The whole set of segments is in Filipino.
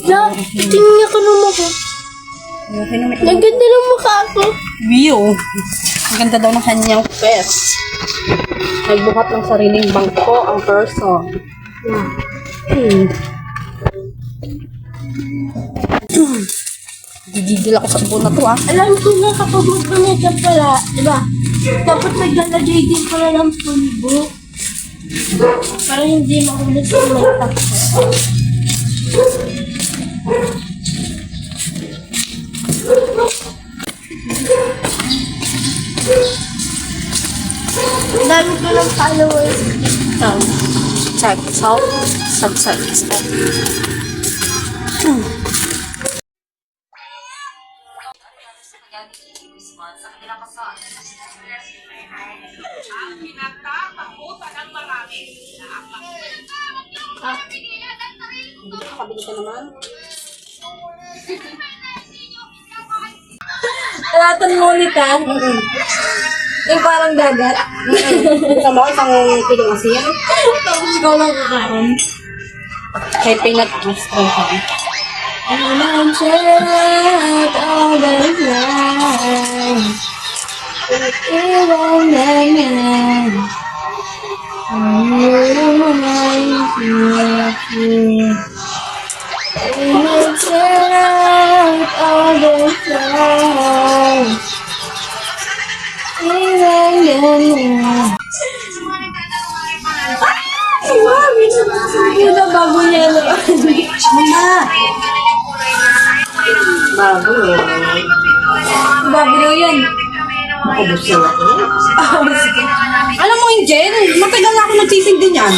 La, tingnan ko ng mukha. Ang ganda ng mukha ko. View. Ang ganda daw ng kanyang face. Nagbuhat ng sariling bangko ang person. Gigigil ako sa buo na to Alam ko na kapag magpamedya pala, diba? Dapat maglalagay din pala ng pulbo. Para hindi makulit sa makeup ko. Ang dami ko ng followers. Check this out. Check this out. Nakabili ka naman? Alatan mo ulit ah. Yung parang dagat. Gusto mo isang kilong asin? Tapos ikaw lang kakain. Kay peanut extra ka. I'm shut all the lights. Iwan na yan. I'm shut all the lights. Iwan na yan. Ay, mami! Hindi na bago niya na. Mama! Bago eh. Bago daw yan. Nakubos na ako. Sige. Alam mo, Angel, matagal na ako nagsisindi niyan.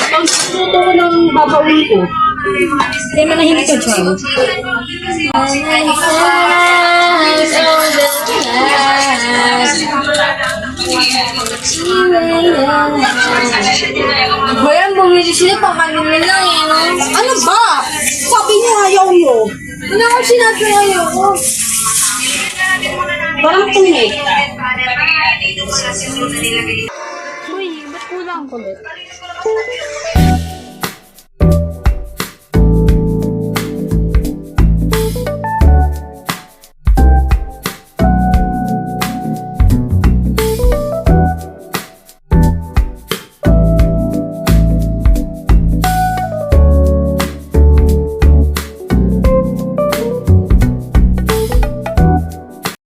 Pag tuto ko ng babawin ko, kaya manahimik ka dyan. Bayan, bumili sila pa kanila lang eh, no? Ano ba? Sabi niyo ayaw niyo. Ano ako sinabi ayaw ko? Parang tunik. Uy, ba't kulang kulit?